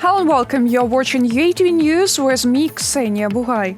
Hello and welcome. You're watching UATV News with me, Ksenia Bugay.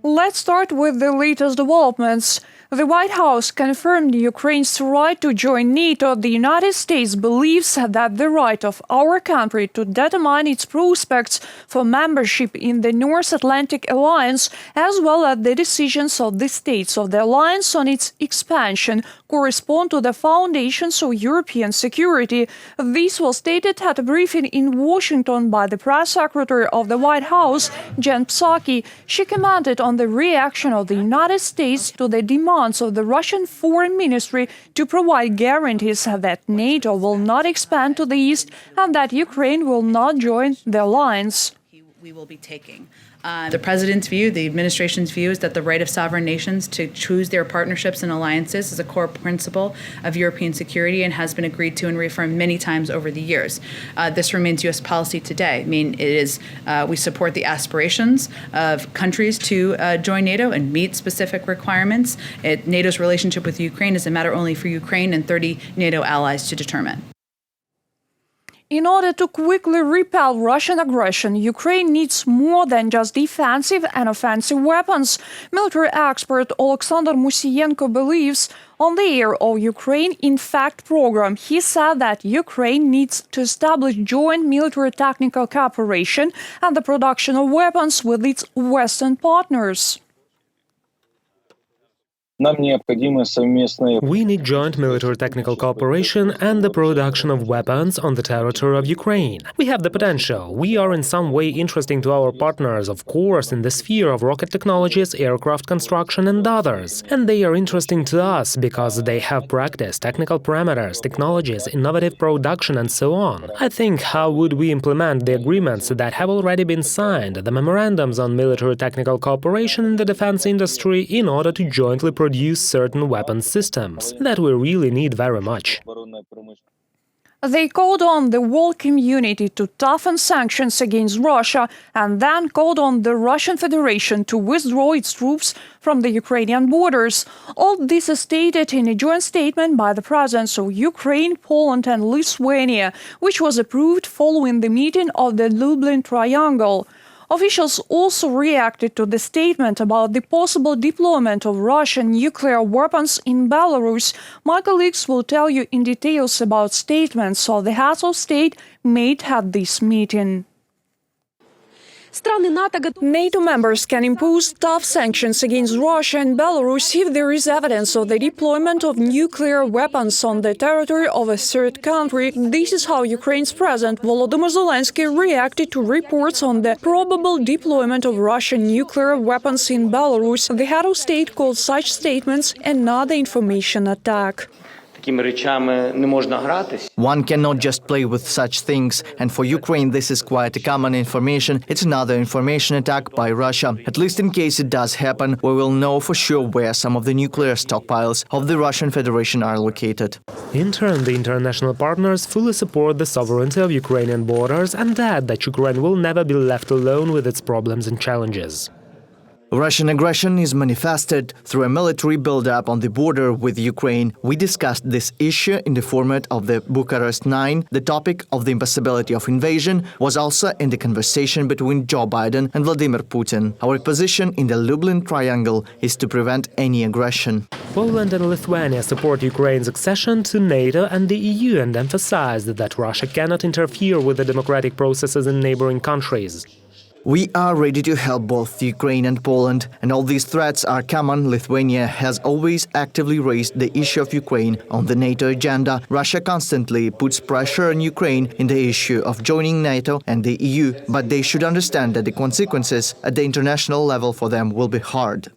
Let's start with the latest developments. The White House confirmed Ukraine's right to join NATO. The United States believes that the right of our country to determine its prospects for membership in the North Atlantic Alliance, as well as the decisions of the states of the alliance on its expansion, correspond to the foundations of European security. This was stated at a briefing in Washington by the press secretary of the White House, Jen Psaki. She commented on the reaction of the United States to the demands of the Russian Foreign Ministry to provide guarantees that NATO will not expand to the east and that Ukraine will not join the alliance. We will be taking. The President's view, the administration's view, is that the right of sovereign nations to choose their partnerships and alliances is a core principle of European security and has been agreed to and reaffirmed many times over the years. This remains U.S. policy today. I mean, we support the aspirations of countries to join NATO and meet specific requirements. NATO's relationship with Ukraine is a matter only for Ukraine and 30 NATO allies to determine. In order to quickly repel Russian aggression, Ukraine needs more than just defensive and offensive weapons. Military expert Alexander Musienko believes on the Air of Ukraine in Fact program. He said that Ukraine needs to establish joint military technical cooperation and the production of weapons with its Western partners. We need joint military technical cooperation and the production of weapons on the territory of Ukraine. We have the potential. We are in some way interesting to our partners, of course, in the sphere of rocket technologies, aircraft construction and others. And they are interesting to us because they have practice, technical parameters, technologies, innovative production and so on. I think how would we implement the agreements that have already been signed, the memorandums on military technical cooperation in the defense industry in order to jointly produce certain weapon systems that we really need very much. They called on the world community to toughen sanctions against Russia and then called on the Russian Federation to withdraw its troops from the Ukrainian borders. All this is stated in a joint statement by the presidents of Ukraine, Poland and Lithuania, which was approved following the meeting of the Lublin Triangle. Officials also reacted to the statement about the possible deployment of Russian nuclear weapons in Belarus. My colleagues will tell you in details about statements of the heads of state made at this meeting. NATO members can impose tough sanctions against Russia and Belarus if there is evidence of the deployment of nuclear weapons on the territory of a third country. This is how Ukraine's President Volodymyr Zelensky reacted to reports on the probable deployment of Russian nuclear weapons in Belarus. The head of state called such statements another information attack. One cannot just play with such things, and for Ukraine this is quite a common information. It's another information attack by Russia. At least in case it does happen, we will know for sure where some of the nuclear stockpiles of the Russian Federation are located. In turn, the international partners fully support the sovereignty of Ukrainian borders and add that Ukraine will never be left alone with its problems and challenges. Russian aggression is manifested through a military build-up on the border with Ukraine. We discussed this issue in the format of the Bucharest 9. The topic of the impossibility of invasion was also in the conversation between Joe Biden and Vladimir Putin. Our position in the Lublin Triangle is to prevent any aggression. Poland and Lithuania support Ukraine's accession to NATO and the EU and emphasized that Russia cannot interfere with the democratic processes in neighboring countries. We are ready to help both Ukraine and Poland, and all these threats are common. Lithuania has always actively raised the issue of Ukraine on the NATO agenda. Russia constantly puts pressure on Ukraine in the issue of joining NATO and the EU, but they should understand that the consequences at the international level for them will be hard.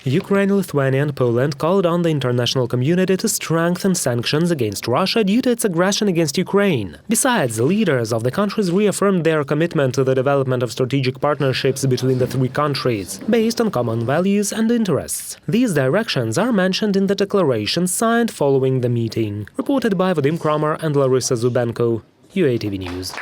Ukraine, Lithuania and Poland called on the international community to strengthen sanctions against Russia due to its aggression against Ukraine. Besides, the leaders of the countries reaffirmed their commitment to the development of strategic partnerships between the three countries, based on common values and interests. These directions are mentioned in the declaration signed following the meeting. Reported by Vadim Kramer and Larissa Zubenko, UATV News.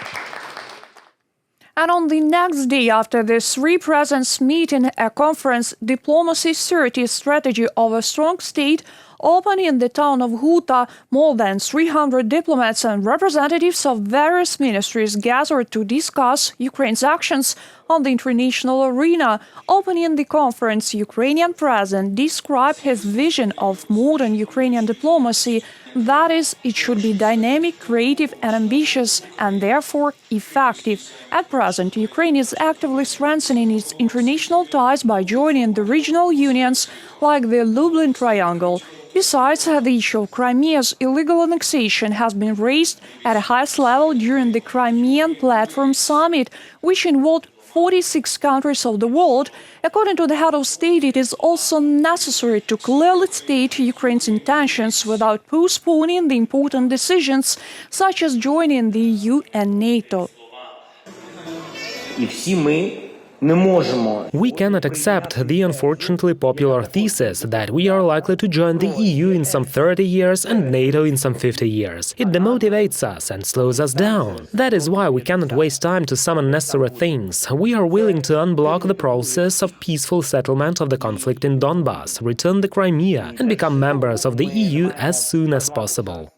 And on the next day after the three presidents' meeting, a conference, Diplomacy 30 Strategy of a Strong State, opened in the town of Huta. More than 300 diplomats and representatives of various ministries gathered to discuss Ukraine's actions on the international arena. Opening the conference, Ukrainian president described his vision of modern Ukrainian diplomacy. That is, it should be dynamic, creative and ambitious, and therefore effective. At present, Ukraine is actively strengthening its international ties by joining the regional unions like the Lublin Triangle. Besides, the issue of Crimea's illegal annexation has been raised at the highest level during the Crimean Platform Summit, which involved 46 countries of the world. According to the head of state, it is also necessary to clearly state Ukraine's intentions without postponing the important decisions, such as joining the EU and NATO. We cannot accept the unfortunately popular thesis that we are likely to join the EU in some 30 years and NATO in some 50 years. It demotivates us and slows us down. That is why we cannot waste time to some unnecessary things. We are willing to unblock the process of peaceful settlement of the conflict in Donbas, return the Crimea, and become members of the EU as soon as possible.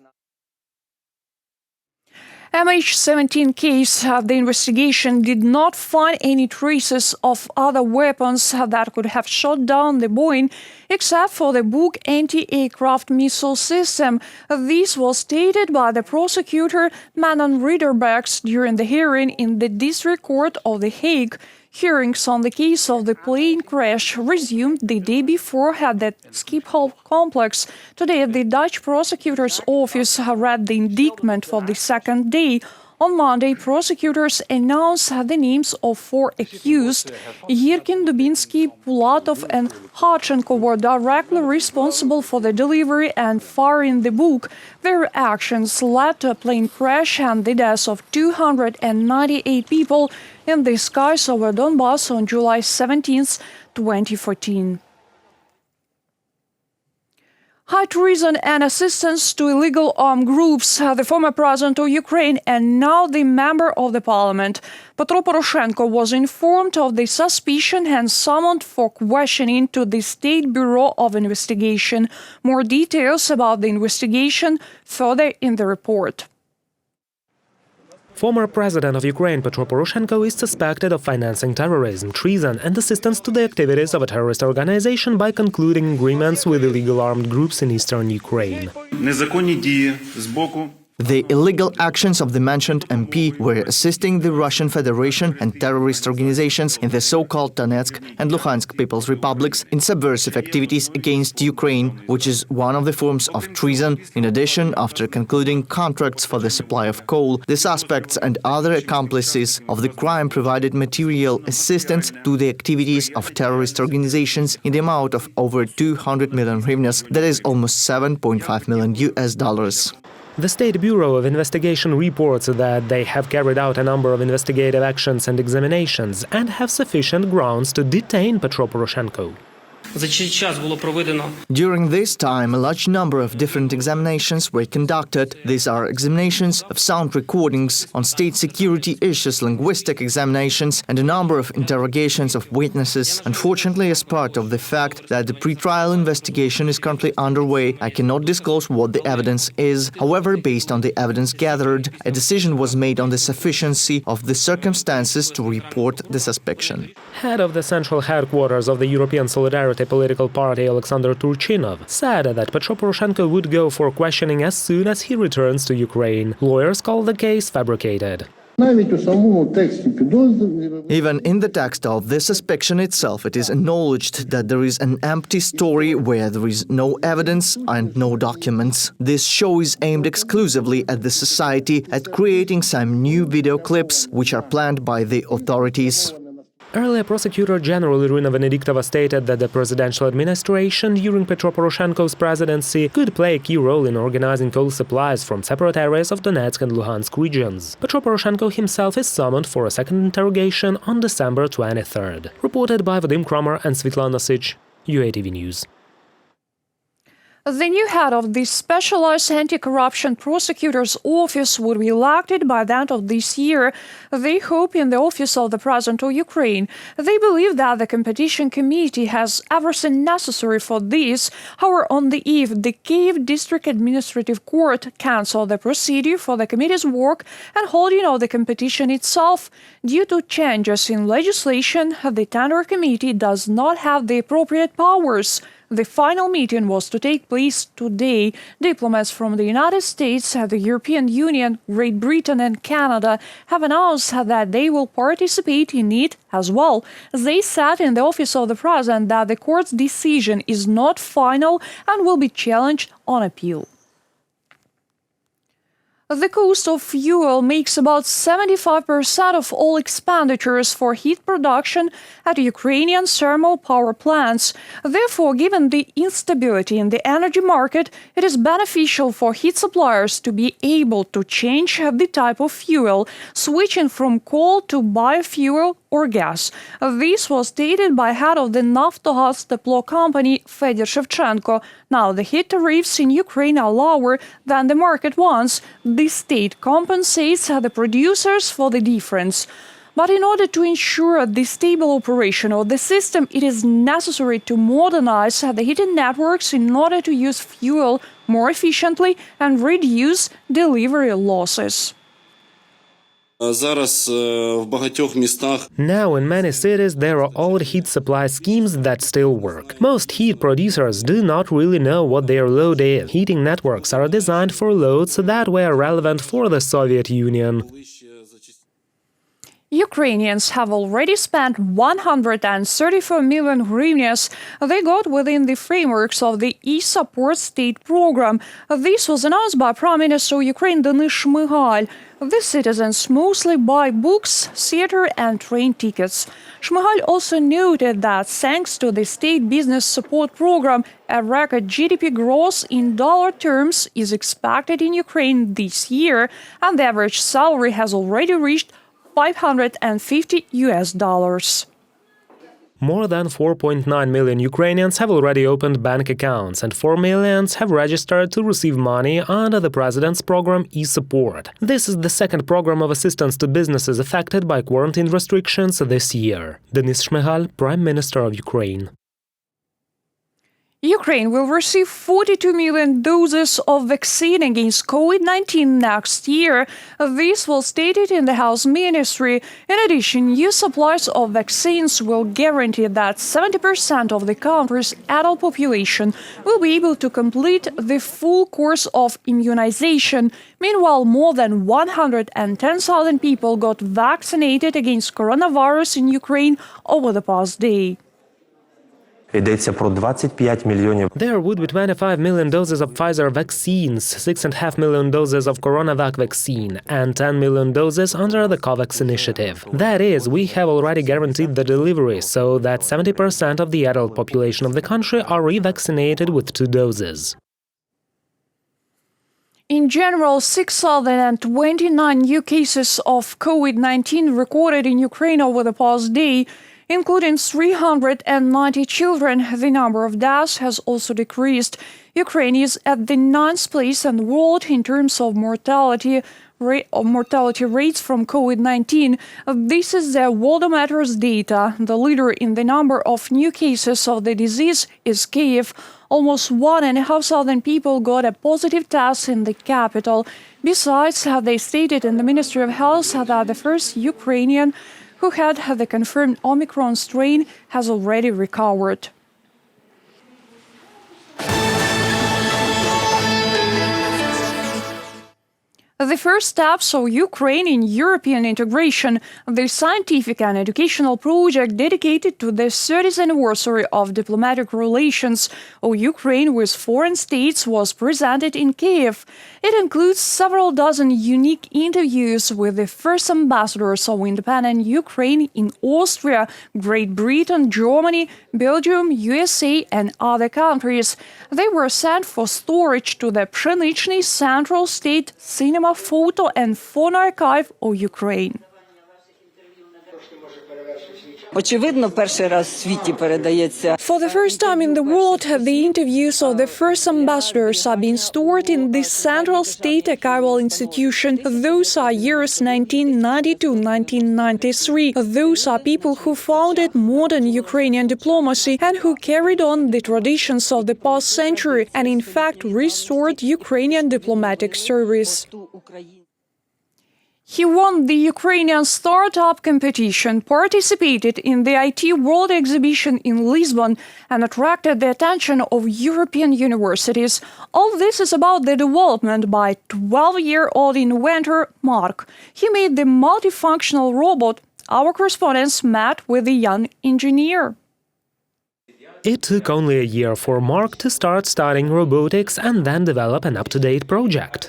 MH17 case, the investigation did not find any traces of other weapons that could have shot down the Boeing, except for the Buk anti-aircraft missile system. This was stated by the prosecutor Manon Ridderbergs during the hearing in the District Court of The Hague. Hearings on the case of the plane crash resumed the day before at the Schiphol complex. Today, the Dutch prosecutor's office read the indictment for the second day. On Monday, prosecutors announced the names of 4 accused. Yirkin, Dubinsky, Pulatov and Harchenko were directly responsible for the delivery and firing the Buk. Their actions led to a plane crash and the deaths of 298 people in the skies over Donbas on July 17, 2014. High treason and assistance to illegal armed groups, the former president of Ukraine and now the member of the parliament, Petro Poroshenko, was informed of the suspicion and summoned for questioning to the State Bureau of Investigation. More details about the investigation further in the report. Former president of Ukraine Petro Poroshenko is suspected of financing terrorism, treason and assistance to the activities of a terrorist organization by concluding agreements with illegal armed groups in eastern Ukraine. The illegal actions of the mentioned MP were assisting the Russian Federation and terrorist organizations in the so-called Donetsk and Luhansk People's Republics in subversive activities against Ukraine, which is one of the forms of treason. In addition, after concluding contracts for the supply of coal, the suspects and other accomplices of the crime provided material assistance to the activities of terrorist organizations in the amount of over 200 million hryvnias, that is almost $7.5 million US. The State Bureau of Investigation reports that they have carried out a number of investigative actions and examinations and have sufficient grounds to detain Petro Poroshenko. During this time, a large number of different examinations were conducted. These are examinations of sound recordings on state security issues, linguistic examinations, and a number of interrogations of witnesses. Unfortunately, as part of the fact that the pre-trial investigation is currently underway, I cannot disclose what the evidence is. However, based on the evidence gathered, a decision was made on the sufficiency of the circumstances to report the suspicion. Head of the central headquarters of the European Solidarity political party Alexander Turchinov said that Petro Poroshenko would go for questioning as soon as he returns to Ukraine. Lawyers call the case fabricated. Even in the text of the suspicion itself, it is acknowledged that there is an empty story where there is no evidence and no documents. This show is aimed exclusively at the society, at creating some new video clips which are planned by the authorities. Earlier, Prosecutor General Irina Venediktova stated that the presidential administration during Petro Poroshenko's presidency could play a key role in organizing coal supplies from separate areas of Donetsk and Luhansk regions. Petro Poroshenko himself is summoned for a second interrogation on December 23rd. Reported by Vadim Kramer and Svetlana Sich, UATV News. The new head of the specialized anti-corruption prosecutor's office would be elected by the end of this year. They hope in the office of the President of Ukraine. They believe that the competition committee has everything necessary for this. However, on the eve, the Kyiv District Administrative Court canceled the procedure for the committee's work and holding of the competition itself. Due to changes in legislation, the tender committee does not have the appropriate powers. The final meeting was to take place today. Diplomats from the United States, the European Union, Great Britain and Canada have announced that they will participate in it as well. They said in the office of the president that the court's decision is not final and will be challenged on appeal. The cost of fuel makes about 75% of all expenditures for heat production at Ukrainian thermal power plants. Therefore, given the instability in the energy market, it is beneficial for heat suppliers to be able to change the type of fuel, switching from coal to biofuel or gas. This was stated by head of the Naftogaz Teplo company Fedor Shevchenko. Now, the heat tariffs in Ukraine are lower than the market wants. The state compensates the producers for the difference. But in order to ensure the stable operation of the system, it is necessary to modernize the heating networks in order to use fuel more efficiently and reduce delivery losses. Now, in many cities, there are old heat supply schemes that still work. Most heat producers do not really know what their load is. Heating networks are designed for loads that were relevant for the Soviet Union. Ukrainians have already spent 134 million hryvnias they got within the frameworks of the e-support state program. This was announced by Prime Minister of Ukraine Denis Shmyhal. The citizens mostly buy books, theater and train tickets. Shmyhal also noted that thanks to the state business support program, a record GDP growth in dollar terms is expected in Ukraine this year, and the average salary has already reached $550. More than 4.9 million Ukrainians have already opened bank accounts, and 4 million have registered to receive money under the president's program e-support. This is the second program of assistance to businesses affected by quarantine restrictions this year. Denis Shmyhal, Prime Minister of Ukraine. Ukraine will receive 42 million doses of vaccine against COVID-19 next year. This was stated in the Health Ministry. In addition, new supplies of vaccines will guarantee that 70% of the country's adult population will be able to complete the full course of immunization. Meanwhile, more than 110,000 people got vaccinated against coronavirus in Ukraine over the past day. Йдеться про 25 мільйонів. There would be 25 million doses of Pfizer vaccines, 6.5 million doses of CoronaVac vaccine, and 10 million doses under the COVAX initiative. That is, we have already guaranteed the delivery, so that 70% of the adult population of the country are revaccinated with 2 doses. In general, 6,029 new cases of COVID-19 recorded in Ukraine over the past day, including 390 children. The number of deaths has also decreased. Ukraine is at the 9th place in the world in terms of mortality rates from COVID-19. This is the Worldometer's data. The leader in the number of new cases of the disease is Kyiv. Almost 1,500 people got a positive test in the capital. Besides, they stated in the Ministry of Health that the first Ukrainian who had the confirmed Omicron strain has already recovered. The first steps of Ukraine in European integration, the scientific and educational project dedicated to the 30th anniversary of diplomatic relations of Ukraine with foreign states, was presented in Kyiv. It includes several dozen unique interviews with the first ambassadors of independent Ukraine in Austria, Great Britain, Germany, Belgium, USA, and other countries. They were sent for storage to the Pshenichny Central State Cinema, Photo and Phone Archive of Ukraine. Очевидно, перший раз в світі передається. For the first time in the world, the interviews of the first ambassadors are being stored in the Central State Archival Institution. Those are years 1990 to 1993. Those are people who founded modern Ukrainian diplomacy and who carried on the traditions of the past century and in fact restored Ukrainian diplomatic service. He won the Ukrainian startup competition, participated in the IT World Exhibition in Lisbon, and attracted the attention of European universities. All this is about the development by 12-year-old inventor Mark. He made the multifunctional robot. Our correspondents met with the young engineer. It took only a year for Mark to start studying robotics and then develop an up-to-date project.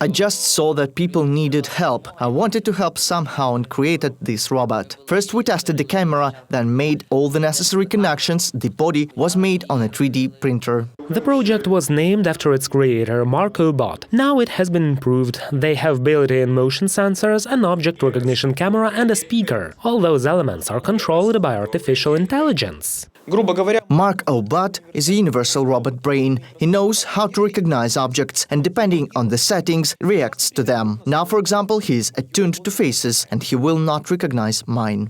I just saw that people needed help. I wanted to help somehow and created this robot. First we tested the camera, then made all the necessary connections. The body was made on a 3D printer. The project was named after its creator, Marco Bot. Now it has been improved. They have built-in motion sensors, an object recognition camera and a speaker. All those elements are controlled by artificial intelligence. Mark Obot is a universal robot brain. He knows how to recognize objects and depending on the settings, reacts to them. Now, for example, he is attuned to faces and he will not recognize mine.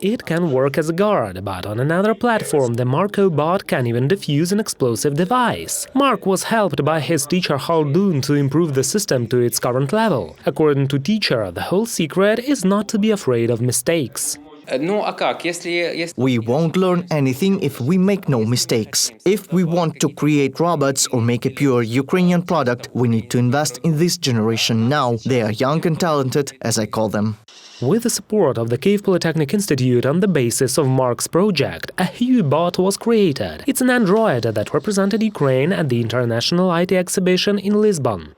It can work as a guard, but on another platform, the Marco bot can even defuse an explosive device. Mark was helped by his teacher Haldun to improve the system to its current level. According to teacher, the whole secret is not to be afraid of mistakes. We won't learn anything if we make no mistakes. If we want to create robots or make a pure Ukrainian product, we need to invest in this generation now. They are young and talented, as I call them. With the support of the Kyiv Polytechnic Institute on the basis of Mark's project, a Huta bot was created. It's an android that represented Ukraine at the International IT Exhibition in Lisbon.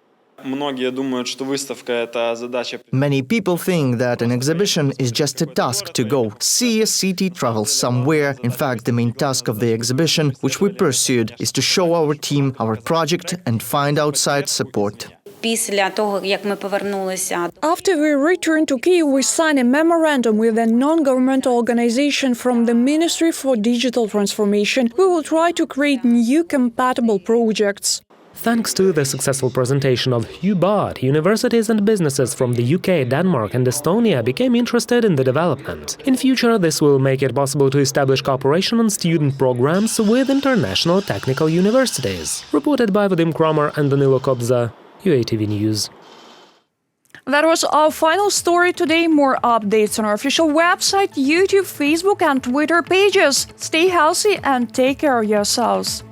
Many people think that an exhibition is just a task to go see a city, travel somewhere. In fact, the main task of the exhibition, which we pursued, is to show our team, our project, and find outside support. After we returned to Kyiv, we signed a memorandum with a non-governmental organization from the Ministry for Digital Transformation. We will try to create new compatible projects. Thanks to the successful presentation of Huta, universities and businesses from the UK, Denmark and Estonia became interested in the development. In future, this will make it possible to establish cooperation on student programs with international technical universities. Reported by Vadim Kramer and Danilo Kobza, UATV News. That was our final story today. More updates on our official website, YouTube, Facebook and Twitter pages. Stay healthy and take care of yourselves.